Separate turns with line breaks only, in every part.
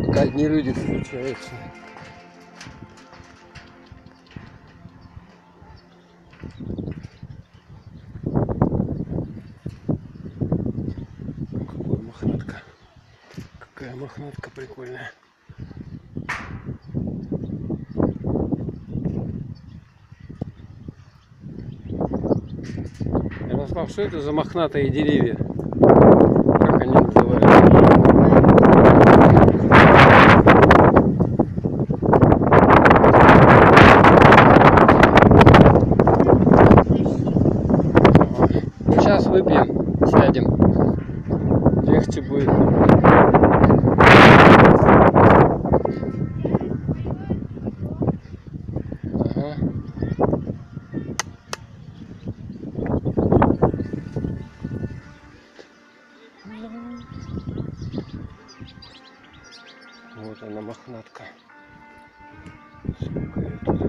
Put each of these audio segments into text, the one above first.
Пока одни люди встречаются. Какой мохнатка. Какая мохнатка прикольная. Ярослав, что это за мохнатые деревья? Как они называются? Ну, сейчас выпьем, сядем. Легче будет. Ага. Вот она, мохнатка. Сколько ее тут?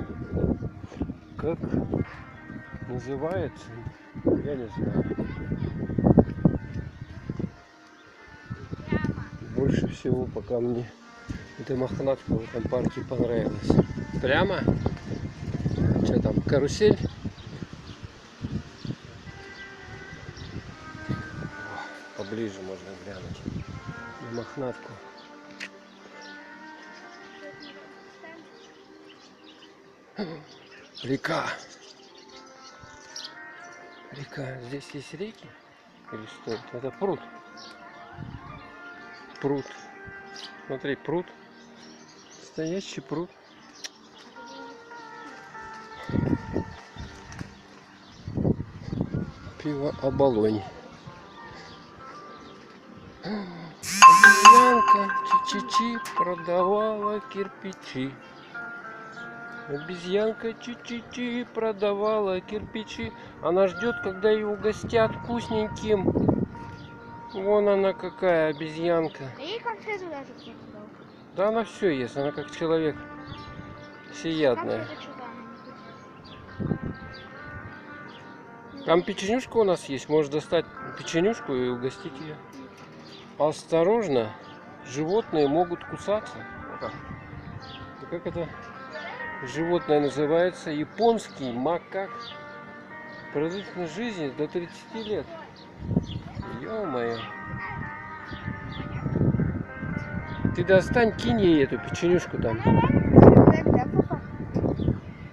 Как называется? Я не знаю. Больше всего пока мне эта мохнатка в этом парке понравилась. Прямо? Что там, карусель? Поближе можно глянуть на мохнатку. Река. Река. Здесь есть реки? Или что это? Это пруд. Пруд. Смотри, пруд. Настоящий пруд. Пиво Оболонь. Обезьянка Чи-Чи-Чи продавала кирпичи. Обезьянка Чи-Чи-Чи продавала кирпичи. Она ждет, когда ее угостят вкусненьким. Вон она какая обезьянка.
И конфету даже не дал.
Да она все ест, она как человек. Всеядная.
Конфеты что-то она не хочет.
Там печенюшка у нас есть. Можешь достать печенюшку и угостить ее. Осторожно, животные могут кусаться. И как это животное называется? Японский макак. Продолжительность жизни до 30 лет. Ё-моё. Ты достань, кинь ей эту печенюшку там.
Да, папа?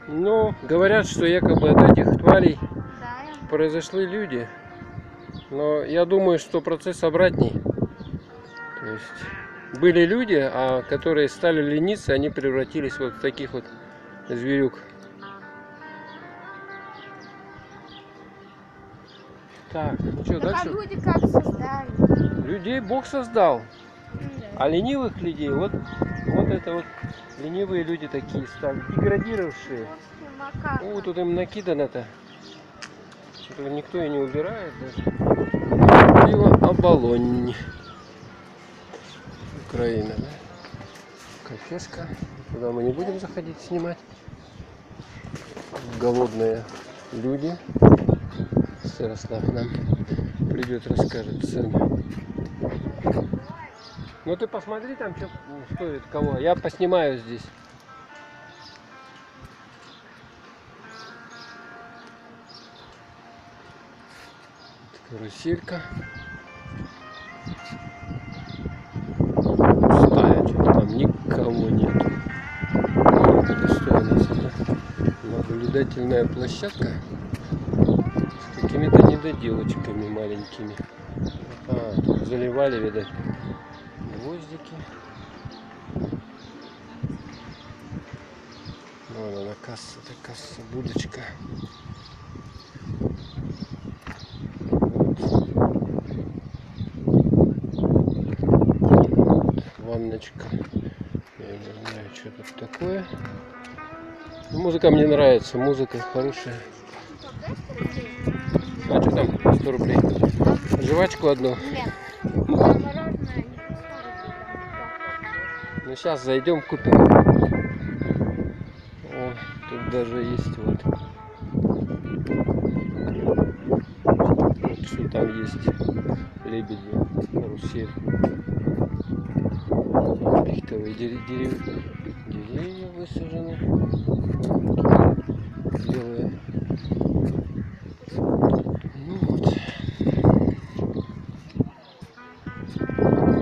Ну, говорят, что якобы от этих тварей
Да.
произошли люди. Но я думаю, что процесс обратный. То есть были люди, а которые стали лениться, они превратились вот в таких вот зверюк. Так, ну что,
Так,
дальше?
а люди как создали?
Людей Бог создал.
Да.
А ленивых людей, вот это вот ленивые люди такие стали, деградировавшие.
Макака.
О, тут им накидано-то. Что-то никто и не убирает даже. Пиво Оболонь. Украина, да? Кафешка. Туда мы не будем заходить снимать. Голодные люди. Ярослав нам придет, расскажет цены. Ну ты посмотри там, что стоит кого. Я поснимаю здесь. Каруселька. Пустая, что-то там никого нет. Это что у нас? Это наблюдательная площадка с какими-то недоделочками маленькими. А, тут заливали, видать, гвоздики. Вон она, касса, это касса, будочка. Ванночка. Я не знаю, что тут такое. Музыка мне нравится, музыка хорошая. А что там? 100 рублей. Жвачку одну.
Нет. Мороженое.
Ну сейчас зайдем, купим. О, тут даже есть вот. Вот что там есть. лебеди, карусель. Пихтовые деревья высажены. Белые.